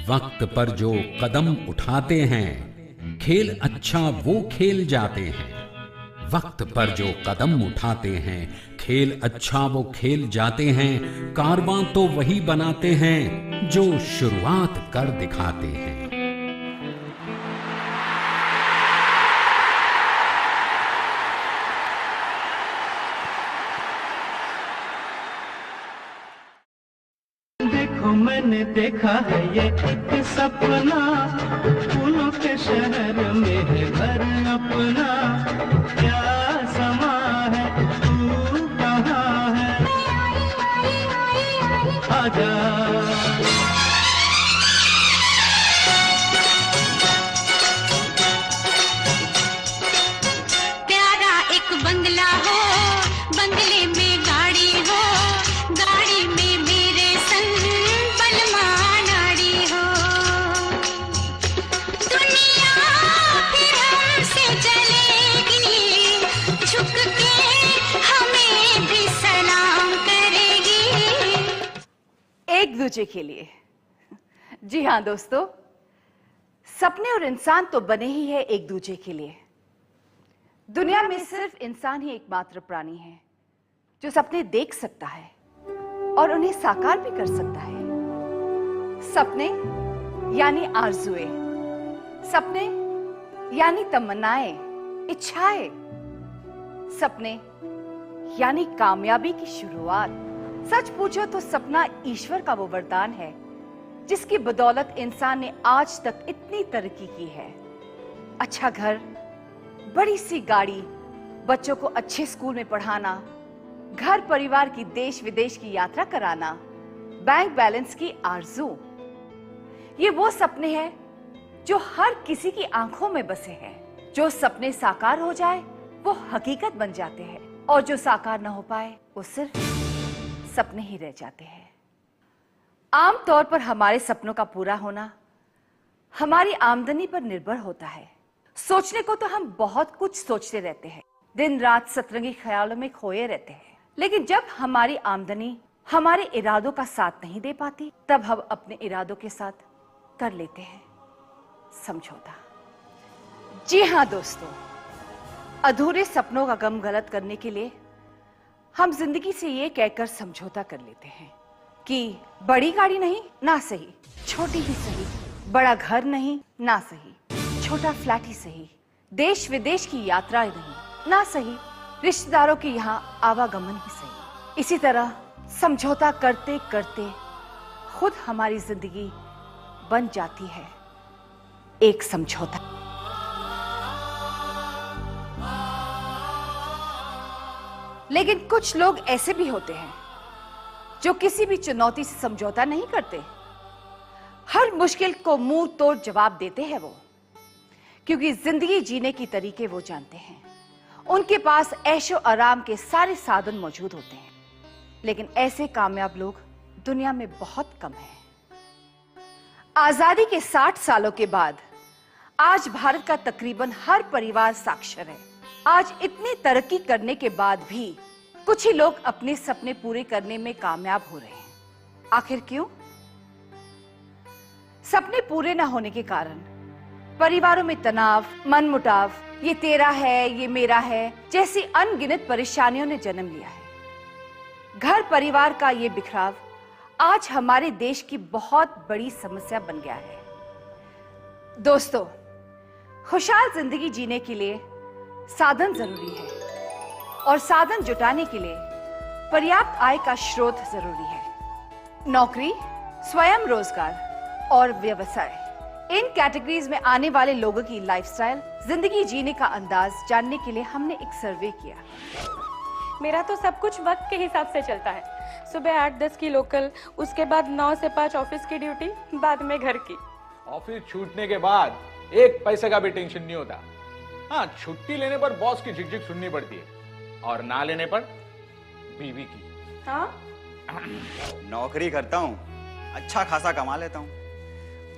वक्त पर जो कदम उठाते हैं, खेल अच्छा वो खेल जाते हैं। वक्त पर जो कदम उठाते हैं, खेल अच्छा वो खेल जाते हैं। कारवां तो वही बनाते हैं जो शुरुआत कर दिखाते हैं। देखो मैंने देखा है ये एक सपना, फूलों के शहर में है घर अपना। क्या समा है, तू कहाँ है, आजा। प्यारा एक बंगला हो, बंगले में गाड़ी हो, गाड़ी में मेरे संग बलमा नाड़ी हो। दुनिया फिर हमसे चलेगी, झुक के हमें भी सलाम करेगी। एक दूजे के लिए। जी हाँ दोस्तों, सपने और इंसान तो बने ही है एक दूजे के लिए। दुनिया में सिर्फ इंसान ही एकमात्र प्राणी है जो सपने देख सकता है और उन्हें साकार भी कर सकता है। सपने यानी आरज़ुएं, सपने यानी तमन्नाएं, इच्छाएं। सपने यानी कामयाबी की शुरुआत। सच पूछो तो सपना ईश्वर का वो वरदान है जिसकी बदौलत इंसान ने आज तक इतनी तरक्की की है। अच्छा घर, बड़ी सी गाड़ी, बच्चों को अच्छे स्कूल में पढ़ाना, घर परिवार की देश विदेश की यात्रा कराना, बैंक बैलेंस की आरज़ू। ये वो सपने हैं जो हर किसी की आंखों में बसे हैं। जो सपने साकार हो जाए वो हकीकत बन जाते हैं और जो साकार न हो पाए वो सिर्फ सपने ही रह जाते हैं। आमतौर पर हमारे सपनों का पूरा होना हमारी आमदनी पर निर्भर होता है। सोचने को तो हम बहुत कुछ सोचते रहते हैं, दिन रात सतरंगी ख्यालों में खोए रहते हैं, लेकिन जब हमारी आमदनी हमारे इरादों का साथ नहीं दे पाती, तब हम अपने इरादों के साथ कर लेते हैं समझौता। जी हाँ दोस्तों, अधूरे सपनों का गम गलत करने के लिए हम जिंदगी से ये कहकर समझौता कर लेते हैं कि बड़ी गाड़ी नहीं ना सही, छोटी ही सही, बड़ा घर नहीं ना सही, छोटा फ्लैट ही सही, देश विदेश की यात्राएं नहीं ना सही, रिश्तेदारों के यहाँ आवागमन ही सही। इसी तरह समझौता करते करते खुद हमारी जिंदगी बन जाती है एक समझौता। लेकिन कुछ लोग ऐसे भी होते हैं जो किसी भी चुनौती से समझौता नहीं करते। हर मुश्किल को मुंह तोड़ जवाब देते हैं वो, क्योंकि जिंदगी जीने की तरीके वो जानते हैं। उनके पास ऐशो आराम के सारे साधन मौजूद होते हैं, लेकिन ऐसे कामयाब लोग दुनिया में बहुत कम हैं। आजादी के 60 सालों के बाद आज भारत का तकरीबन हर परिवार साक्षर है। आज इतनी तरक्की करने के बाद भी कुछ ही लोग अपने सपने पूरे करने में कामयाब हो रहे हैं। आखिर क्यों? सपने पूरे न होने के कारण परिवारों में तनाव, मनमुटाव, ये तेरा है, ये मेरा है जैसी अनगिनत परेशानियों ने जन्म लिया है। घर परिवार का ये बिखराव आज हमारे देश की बहुत बड़ी समस्या बन गया है। दोस्तों, खुशहाल जिंदगी जीने के लिए साधन जरूरी है और साधन जुटाने के लिए पर्याप्त आय का स्रोत जरूरी है। नौकरी, स्वयं रोजगार और व्यवसाय, इन कैटेगरीज में आने वाले लोगों की लाइफस्टाइल, जिंदगी जीने का अंदाज जानने के लिए हमने एक सर्वे किया। मेरा तो सब कुछ वक्त के हिसाब से चलता है। सुबह 8-10 की लोकल, उसके बाद 9 से 5 ऑफिस की ड्यूटी, बाद में घर की। ऑफिस छूटने के बाद एक पैसे का भी टेंशन नहीं होता। हाँ, छुट्टी लेने पर बॉस की झिकझिक सुननी पड़ती है और ना लेने पर बीवी की। हाँ? नौकरी करता हूँ, अच्छा खासा कमा लेता हूँ,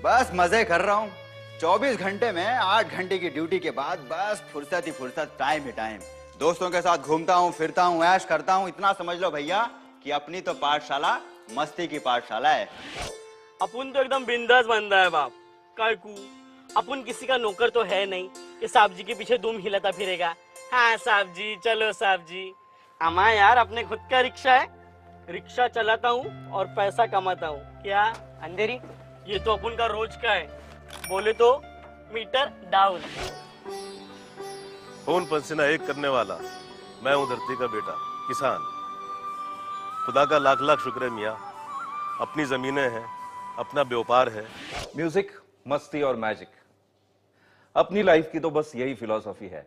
बस मजे कर रहा हूँ। 24 घंटे में 8 घंटे की ड्यूटी के बाद बस फुर्सत ही फुर्सत, टाइम ही टाइम। दोस्तों के साथ घूमता हूँ, फिरता हूँ, ऐश करता हूँ। इतना समझ लो भैया कि अपनी तो पाठशाला मस्ती की पाठशाला है। अपन तो एकदम बिंदास बंदा है बाप। काकू अपन किसी का नौकर तो है नहीं कि साहब जी के पीछे दुम हिलाता फिरेगा। हाँ साहब जी, चलो साहब जी। अमा यार अपने खुद का रिक्शा है, रिक्शा चलाता हूँ और पैसा कमाता हूँ। क्या अंधेरी? ये तो अपन का रोज का है, बोले तो मीटर डाउन। खून पसीना एक करने वाला मैं हूँ धरती का बेटा किसान। खुदा का लाख लाख शुक्र है मियाँ, अपनी जमीनें हैं, अपना व्यापार है। म्यूजिक, मस्ती और मैजिक, अपनी लाइफ की तो बस यही फिलॉसफी है।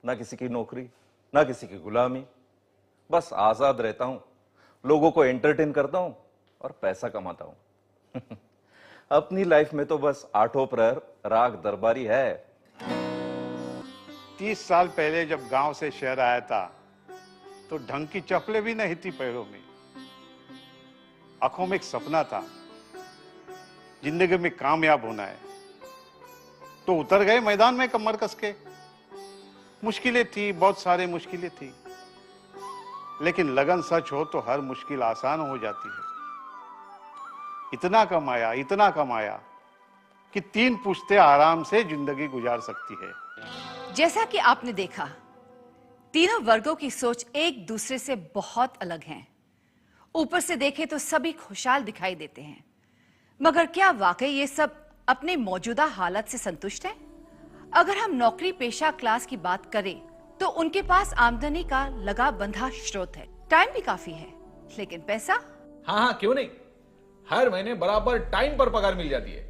ना किसी की नौकरी, ना किसी की गुलामी, बस आजाद रहता हूं, लोगों को एंटरटेन करता हूं और पैसा कमाता हूं। अपनी लाइफ में तो बस आठों प्रहर राग दरबारी है। 30 साल पहले जब गांव से शहर आया था तो ढंग की चप्पलें भी नहीं थी पैरों में। आंखों में एक सपना था, जिंदगी में कामयाब होना है। तो उतर गए मैदान में कमर कस के। मुश्किलें थी, बहुत सारी मुश्किलें थी, लेकिन लगन सच हो तो हर मुश्किल आसान हो जाती है। इतना कमाया कि 3 पुश्तें आराम से जिंदगी गुजार सकती है। जैसा कि आपने देखा, तीनों वर्गों की सोच एक दूसरे से बहुत अलग हैं। ऊपर से देखें तो सभी खुशहाल दिखाई देते हैं, मगर क्या वाकई ये सब अपने मौजूदा हालत से संतुष्ट हैं? अगर हम नौकरी पेशा क्लास की बात करें तो उनके पास आमदनी का लगा बंधा स्रोत है, टाइम भी काफी है, लेकिन पैसा? हाँ, क्यों नहीं। हर महीने बराबर टाइम पर पगार मिल जाती है,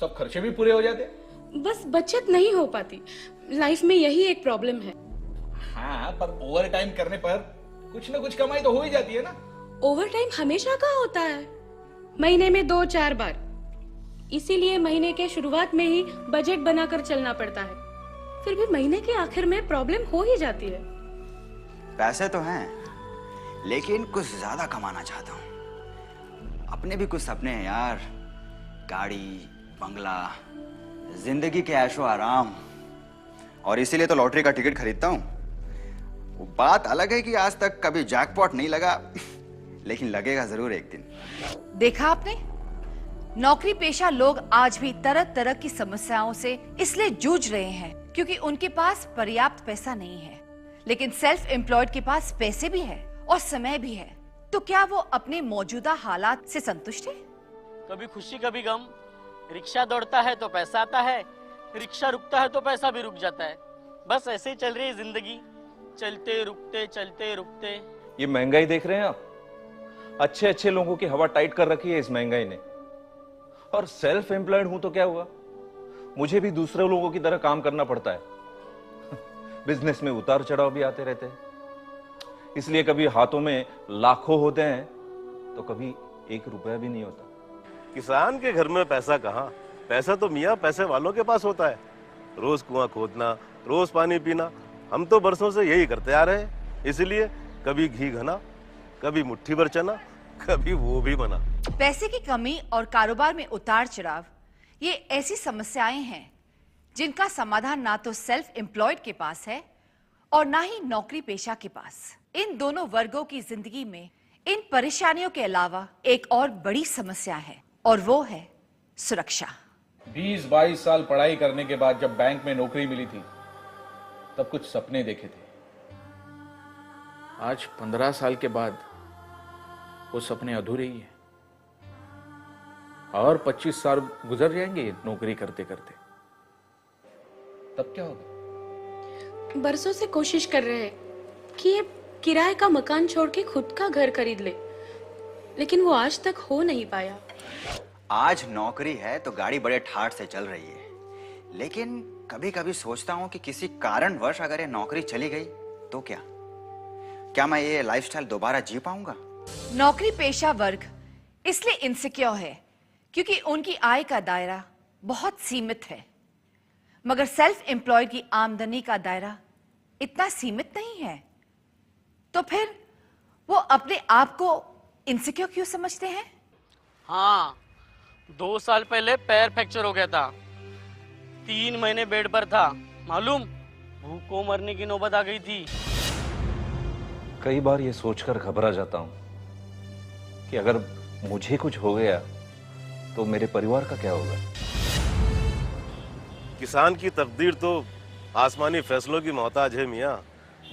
सब खर्चे भी पूरे हो जाते हैं। बस बचत नहीं हो पाती, लाइफ में यही एक प्रॉब्लम है। हाँ, पर ओवर टाइम करने पर कुछ न कुछ कमाई तो हो ही जाती है ना। ओवर टाइम हमेशा का होता है, महीने में 2-4 बार। इसीलिए महीने के शुरुआत में ही बजट बनाकर चलना पड़ता है, फिर भी महीने के आखिर में प्रॉब्लम हो ही जाती है। पैसे तो हैं, लेकिन कुछ ज्यादा कमाना चाहता हूँ। अपने भी कुछ सपने हैं यार, गाड़ी, बंगला, जिंदगी के ऐशो आराम, और इसीलिए तो लॉटरी का टिकट खरीदता हूँ। वो बात अलग है कि आज तक कभी जैकपॉट नहीं लगा, लेकिन लगेगा जरूर एक दिन। देखा आपने, नौकरी पेशा लोग आज भी तरह तरह की समस्याओं से इसलिए जूझ रहे हैं क्योंकि उनके पास पर्याप्त पैसा नहीं है। लेकिन सेल्फ एम्प्लॉयड के पास पैसे भी है और समय भी है, तो क्या वो अपने मौजूदा हालात से संतुष्ट है? कभी खुशी कभी गम। रिक्शा दौड़ता है तो पैसा आता है, रिक्शा रुकता है तो पैसा भी रुक जाता है। बस ऐसे ही चल रही है जिंदगी, चलते रुकते। ये महंगाई देख रहे हैं आप, अच्छे अच्छे लोगों की हवा टाइट कर रखी है इस महंगाई ने। और सेल्फ एम्प्लॉयड हूं तो क्या हुआ, मुझे भी दूसरे लोगों की तरह काम करना पड़ता है। बिजनेस में उतार चढ़ाव भी आते रहते हैं, इसलिए कभी हाथों में लाखों होते हैं तो कभी 1 रुपया भी नहीं होता। किसान के घर में पैसा कहाँ, पैसा तो मियाँ पैसे वालों के पास होता है। रोज कुआं खोदना, रोज पानी पीना, हम तो बरसों से यही करते आ रहे हैं। इसलिए कभी घी घना, कभी मुट्ठी भर चना, कभी वो भी बना। पैसे की कमी और कारोबार में उतार चढ़ाव, ये ऐसी समस्याएं हैं जिनका समाधान ना तो सेल्फ एम्प्लॉयड के पास है और ना ही नौकरी पेशा के पास। इन दोनों वर्गों की जिंदगी में इन परेशानियों के अलावा एक और बड़ी समस्या है, और वो है सुरक्षा। 20-22 साल पढ़ाई करने के बाद जब बैंक में नौकरी मिली थी, तब कुछ सपने देखे थे। आज 15 साल के बाद वो सपने अधूरे ही हैं, और 25 साल गुजर जाएंगे नौकरी करते करते, तब क्या होगा? बरसों से कोशिश कर रहे हैं कि ये किराए का मकान छोड़ के खुद का घर खरीद ले, लेकिन वो आज तक हो नहीं पाया। आज नौकरी है तो गाड़ी बड़े ठाठ से चल रही है, लेकिन कभी कभी सोचता हूं कि किसी कारणवश अगर ये नौकरी चली गई तो क्या मैं ये लाइफस्टाइल दोबारा जी पाऊंगा? नौकरी पेशा वर्ग इसलिए इनसिक्योर है क्योंकि उनकी आय का दायरा बहुत सीमित है, मगर सेल्फ एम्प्लॉयड की आमदनी का दायरा इतना सीमित नहीं है। तो फिर वो अपने आप को इनसिक्योर क्यों समझते हैं? हाँ, 2 साल पहले पैर फ्रैक्चर हो गया था, 3 महीने बेड पर था। मालूम, भूख को मरने की नौबत आ गई थी। कई बार ये सोचकर घबरा जाता हूं कि अगर मुझे कुछ हो गया तो मेरे परिवार का क्या होगा? किसान की तकदीर तो आसमानी फैसलों की मोहताज है मियाँ।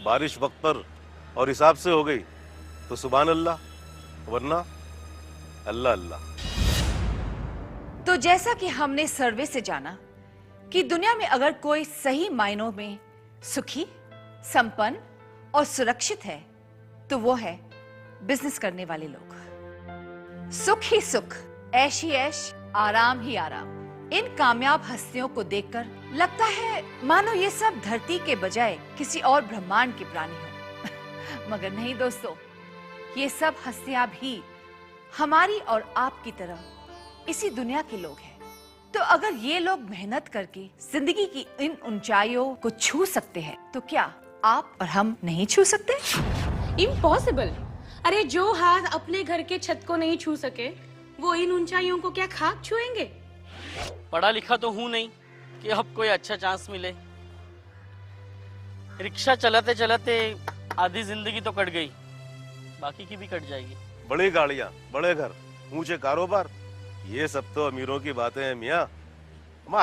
बारिश वक्त पर और हिसाब से हो गई तो सुभान अल्लाह, वरना अल्लाह अल्लाह। तो जैसा कि हमने सर्वे से जाना कि दुनिया में अगर कोई सही मायनों में सुखी, संपन्न और सुरक्षित है तो वो है बिजनेस करने वाले लोग। सुख ही सुख, ऐश ही ऐश, आराम ही आराम। इन कामयाब हस्तियों को देखकर लगता है मानो ये सब धरती के बजाय किसी और ब्रह्मांड के प्राणी हो। मगर नहीं दोस्तों, ये सब हस्तियां भी हमारी और आपकी तरह इसी दुनिया के लोग हैं। तो अगर ये लोग मेहनत करके जिंदगी की इन ऊंचाइयों को छू सकते हैं तो क्या आप और हम नहीं छू सकते? इम्पॉसिबल। अरे जो हाथ अपने घर के छत को नहीं छू सके वो इन ऊंचाइयों को क्या खाक छुएंगे? पढ़ा लिखा तो हूं नहीं कि अब कोई अच्छा चांस मिले। रिक्शा चलाते चलाते आधी जिंदगी तो कट गई, बाकी की भी कट जाएगी। बड़ी गाड़ियां, बड़े घर, ऊंचे कारोबार, ये सब तो अमीरों की बातें हैं मियाँ।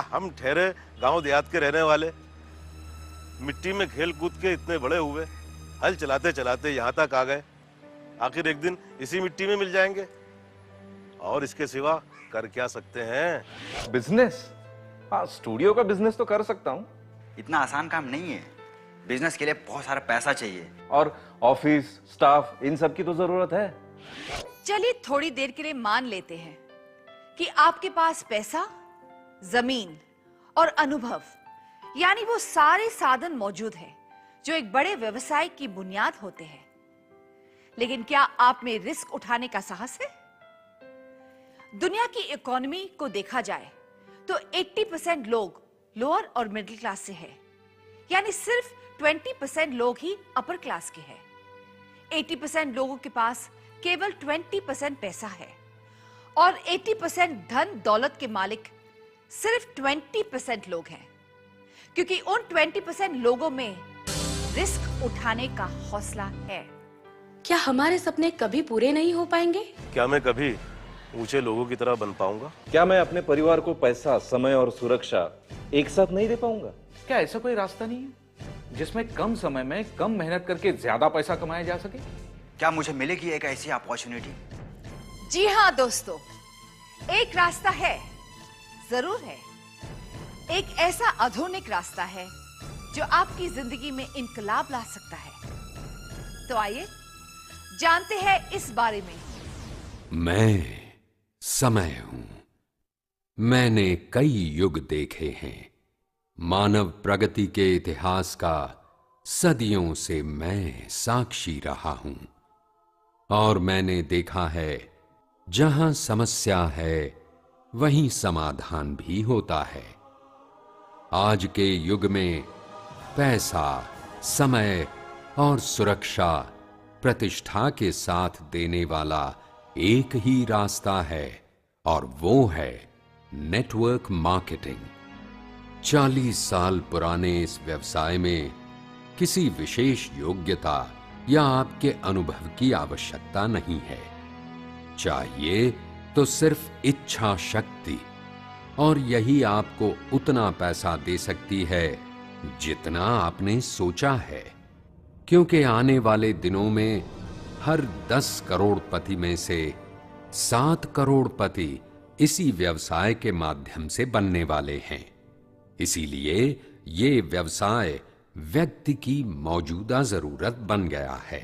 हम ठहरे गांव देहात के रहने वाले मिट्टी में खेल कूद के इतने बड़े हुए, हल चलाते चलाते यहाँ तक आ गए। आखिर एक दिन इसी मिट्टी में मिल जाएंगे, और इसके सिवा कर क्या सकते हैं? बिजनेस? हाँ, स्टूडियो का बिजनेस तो कर सकता हूँ। इतना आसान काम नहीं है। बिजनेस के लिए बहुत सारा पैसा चाहिए, और ऑफिस स्टाफ इन सब की तो जरूरत है। चलिए थोड़ी देर के लिए मान लेते हैं कि आपके पास पैसा, जमीन और अनुभव, यानी वो सारे साधन मौजूद हैं जो एक बड़े व्यवसाय की बुनियाद होते हैं। लेकिन क्या आप में रिस्क उठाने का साहस है? दुनिया की इकोनॉमी को देखा जाए तो 80% लोग लोअर और मिडिल क्लास से है, यानी सिर्फ 20% लोग ही अपर क्लास के हैं। 80% लोगों के पास केवल 20% पैसा है और 80% धन दौलत के मालिक सिर्फ 20% लोग हैं, क्योंकि उन 20% लोगों में रिस्क उठाने का हौसला है। क्या हमारे सपने कभी पूरे नहीं हो पाएंगे? क्या मैं कभी ऊंचे लोगों की तरह बन पाऊंगा? क्या मैं अपने परिवार को पैसा, समय और सुरक्षा एक साथ नहीं दे पाऊंगा? क्या ऐसा कोई रास्ता नहीं है जिसमें कम समय में कम मेहनत करके ज्यादा पैसा कमाया जा सके? क्या मुझे मिलेगी एक ऐसी अपॉर्चुनिटी? जी हाँ दोस्तों, एक रास्ता है, जरूर है। एक ऐसा आधुनिक रास्ता है जो आपकी जिंदगी में इनकलाब ला सकता है। तो आइए जानते हैं इस बारे में। मैं समय हूं। मैंने कई युग देखे हैं। मानव प्रगति के इतिहास का सदियों से मैं साक्षी रहा हूं, और मैंने देखा है जहां समस्या है वहीं समाधान भी होता है। आज के युग में पैसा, समय और सुरक्षा प्रतिष्ठा के साथ देने वाला एक ही रास्ता है, और वो है नेटवर्क मार्केटिंग। 40 साल पुराने इस व्यवसाय में किसी विशेष योग्यता या आपके अनुभव की आवश्यकता नहीं है। चाहिए तो सिर्फ इच्छा शक्ति, और यही आपको उतना पैसा दे सकती है जितना आपने सोचा है। क्योंकि आने वाले दिनों में हर 10 करोड़पति में से 7 करोड़पति इसी व्यवसाय के माध्यम से बनने वाले हैं। इसीलिए ये व्यवसाय व्यक्ति की मौजूदा जरूरत बन गया है।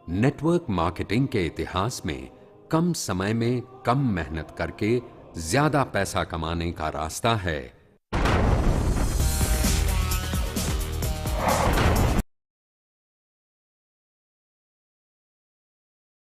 नेटवर्क मार्केटिंग के इतिहास में कम समय में कम मेहनत करके ज्यादा पैसा कमाने का रास्ता है